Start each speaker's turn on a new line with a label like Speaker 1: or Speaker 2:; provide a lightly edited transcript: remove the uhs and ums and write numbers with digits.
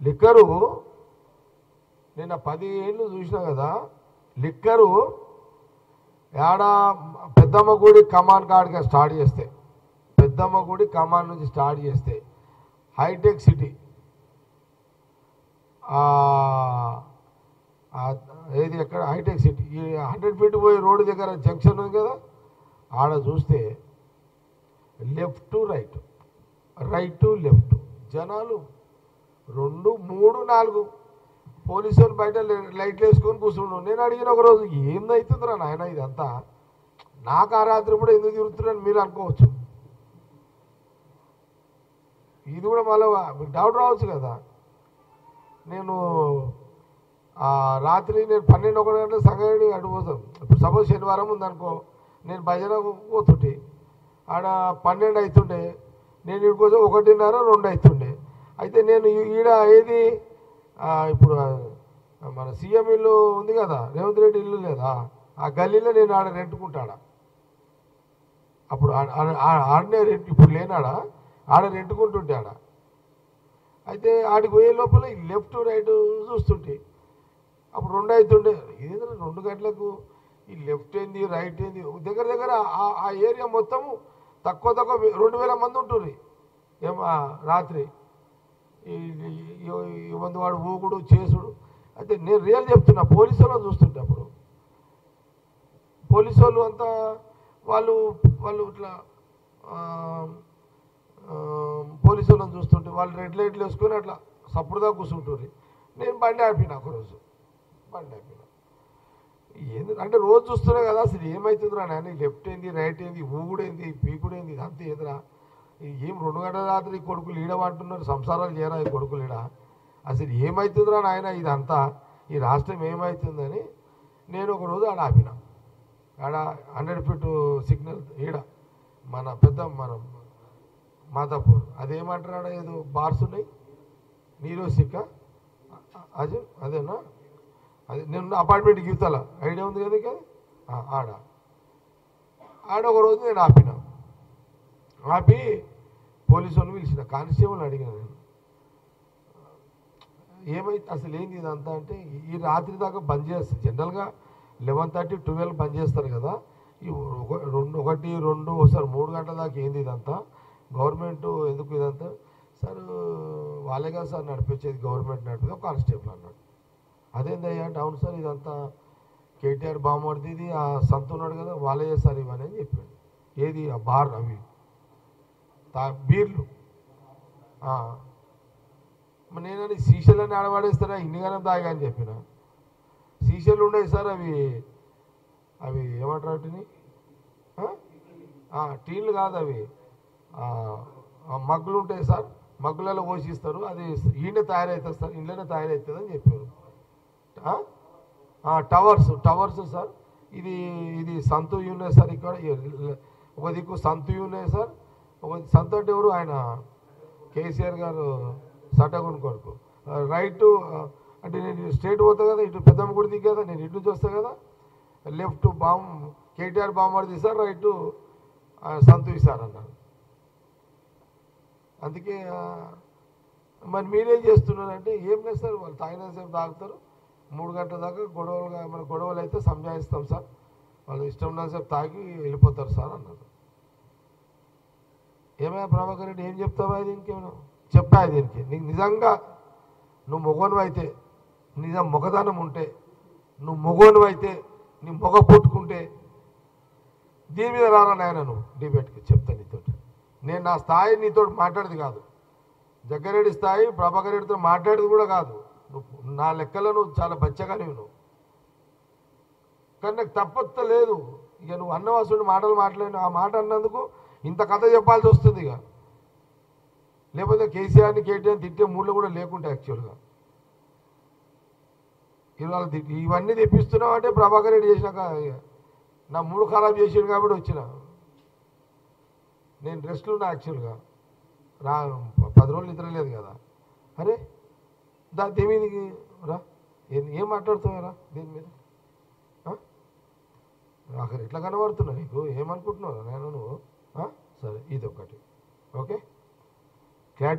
Speaker 1: Liquor నిన్న 10 ఏళ్ళు చూసినా కదా. లిక్కరు ఏడ పెద్దమ్మ గుడి కమాన్ కాడిగా స్టార్ట్ చేస్తే, పెద్దమ్మ గుడి కమాన్ నుంచి స్టార్ట్ చేస్తే హైటెక్ సిటీ ఏది ఎక్కడ హైటెక్ సిటీ ఈ 100 ఫీట్ పోయి రోడ్డు దగ్గర జంక్షన్ ఉంది కదా, ఆడ చూస్తే left to right, right to left జనాలు 2, 3, 4 పోలీసు వాళ్ళు బయట లైట్లు వేసుకొని కూర్చున్నాను. నేను అడిగిన ఒకరోజు, ఏందవుతుందిరా నాయన ఇదంతా, నాకు ఆ రాత్రి కూడా ఎందుకు తిరుగుతున్నాను మీరు అనుకోవచ్చు. ఇది కూడా మళ్ళీ మీకు డౌట్ రావచ్చు కదా. నేను రాత్రి నేను 12, 1 గంటల సంగతి అడిగిపోతాను. ఇప్పుడు సపోజ్ శనివారం ఉందనుకో, నేను భజన పోతుంటే ఆడ 12 అవుతుండే, నేను ఇక్కడికోసం 1:30, 2 అవుతుండే. అయితే నేను ఈడ ఏది ఇప్పుడు మన సీఎం ఇల్లు ఉంది కదా, రేవంత్ రెడ్డి ఇల్లు లేదా, ఆ గల్లీలో నేను ఆడ రెంట్కుంటాడా. అప్పుడు ఆడనే రెంట్, ఇప్పుడు లేనాడా, ఆడ రెంట్కుంటుంటే ఆడ. అయితే ఆడికి పోయే లోపల ఈ లెఫ్ట్ రైట్ చూస్తుంటే అప్పుడు 2 అవుతుండే. ఏదైనా 2 గంటలకు ఈ లెఫ్ట్ ఏంది రైట్ ఏంది, దగ్గర దగ్గర ఆ ఏరియా మొత్తము తక్కువ 2000 మంది ఉంటుర్రు రాత్రి. ఇవ్వంది వాడు ఊగుడు చేసుడు. అయితే నేను రియల్ చెప్తున్నా, పోలీసు వాళ్ళని చూస్తుంటే అప్పుడు పోలీసు వాళ్ళు అంతా వాళ్ళు ఇట్లా పోలీసు వాళ్ళని చూస్తుంటే వాళ్ళు రెడ్ లైట్లు వేసుకొని అట్లా సప్పుడుగా కూర్చుంటారు. నేను బండి ఆపిన ఒకరోజు, బండి ఆపిన. అంటే రోజు చూస్తున్నా కదా, అసలు ఏమవుతుందిరా నాయన, లెఫ్ట్ ఏంది రైట్ ఏంది ఊగుడేంది పీకుడేంది ఇదంతా ఏదిరా. ఏం 2 గంటల రాత్రి కొడుకులు ఈడమంటున్నారు, సంసారాలు చేయరా ఈ కొడుకులు ఈడ, అసలు ఏమవుతుందిరా నాయన ఇదంతా, ఈ రాష్ట్రం ఏమవుతుందని నేను ఒకరోజు ఆడ ఆపిన. ఆడ 100 ఫీట్ సిగ్నల్ ఈడ మన మాదాపూర్ అదేమంటారు, ఏదో బార్స్ ఉన్నాయి, నీరోసిక అదేనా, అదే నేను అపార్ట్మెంట్ గీతాల ఐడియా ఉంది కదా ఇక, ఆడ ఒకరోజు నేను ఆపిన. ఆపి పోలీసు వాళ్ళు పిలిచిన, కానిస్టేబుల్ అడిగిన నేను, ఏమైతే అసలు ఏంది ఇదంతా అంటే, ఈ రాత్రి దాకా బంద్ చేస్తారు జనరల్గా 11:30, 12 బంద్ చేస్తారు కదా, ఈ 1, 2 ఒకసారి 3 గంటల దాకా ఏంది ఇదంతా, గవర్నమెంట్ ఎందుకు ఇదంతా. సార్ వాళ్ళే కదా సార్ నడిపించేది, గవర్నమెంట్ నడిపేది, ఒక కానిస్టేబుల్ అన్నాడు. అదేందయ్యా అంటే, అవును సార్ ఇదంతా కేటీఆర్ బామ్మడిది, ఇది ఆ సంత ఉన్నాడు కదా వాళ్ళే చేస్తారు ఇవన్నీ అని చెప్పాడు. ఏది ఆ బార్ అవి బీర్లు, నేనని సీసాలన్నీ ఆడవాడేస్తారా ఇన్నిగానే తాగా అని చెప్పిన. సీసాలు ఉండేవి సార్, అవి ఏమంటారు వాటిని, టీన్లు కాదు అవి, మగ్గులు ఉంటాయి సార్, మగ్గులలో పోషిస్తారు, అది ఈయన తయారవుతుంది సార్, ఇంట్లోనే తయారవుతుంది అని చెప్పారు. టవర్స్ సార్, ఇది సంతు యూనే సార్, ఇక్కడ ఒక దిక్కు సంతు యూనే సార్, ఒక సంతు అంటే ఎవరు, ఆయన కేసీఆర్ గారు సటగుని కొడుకు. రైట్ అంటే నేను స్ట్రేట్ పోతా కదా, ఇటు పెద్దమ్మ గుడి దిగు కదా, నేను ఇటు నుంచి వస్తా కదా, లెఫ్ట్ కేటీఆర్ బామ్మడిది సార్, రైట్ సంతు సార్ అన్నారు. అందుకే మరి మీరేం చేస్తున్నారంటే, ఏం లేదు సార్, వాళ్ళు తాగినంతసేపు తాగుతారు, 3 గంటల దాకా మన గొడవలు అయితే సంజాయిస్తాం సార్, వాళ్ళు ఇష్టం ఉన్నసేపు తాగి వెళ్ళిపోతారు సార్ అన్నారు. ఏమైనా ప్రభాకర్ రెడ్డి ఏం చెప్తావా, దీనికి ఏమైనా చెప్పా, దీనికి నీకు నిజంగా నువ్వు మొగోను అయితే, నిజం మొగదనం ఉంటే, నువ్వు మొగోను అయితే, నీ మొగ పుట్టుకుంటే దీని మీద రారా నాయన నువ్వు డిబేట్కి, చెప్తా నీతోటి. నేను నా స్థాయి నీతో మాట్లాడేది కాదు, జగ్గారెడ్డి స్థాయి ప్రభాకర్ రెడ్డితో మాట్లాడేది కూడా కాదు. నువ్వు నా లెక్కలో నువ్వు చాలా బచ్చగా నువ్వు, కానీ నాకు తప్పత్త లేదు. ఇక నువ్వు అన్నవాసుడు మాటలు మాట్లాడిన, ఆ మాట అన్నందుకు ఇంత కథ చెప్పాల్సి వస్తుంది. ఇక లేకపోతే కేసీఆర్ని కేటీఆర్ని తిట్టే మూడ్లో కూడా లేకుంటే యాక్చువల్గా ఇవాళ ఇవన్నీ తెప్పిస్తున్నావు అంటే ప్రభాకర్ రెడ్డి చేసినాక నా మూడు ఖరాబ్ చేసాడు కాబట్టి వచ్చిన. నేను రెస్ట్లో ఉన్నా యాక్చువల్గా, 10 రోజులు నిద్ర లేదు కదా. అరే దీని మీదకి రా, ఏం మాట్లాడుతున్నారా దీని మీద, అక్కడ ఎట్లా కనబడుతున్నా నీకు, ఏమనుకుంటున్నావు నేను నువ్వు. సరే ఇది ఒకటి ఓకే. క్లారిటీ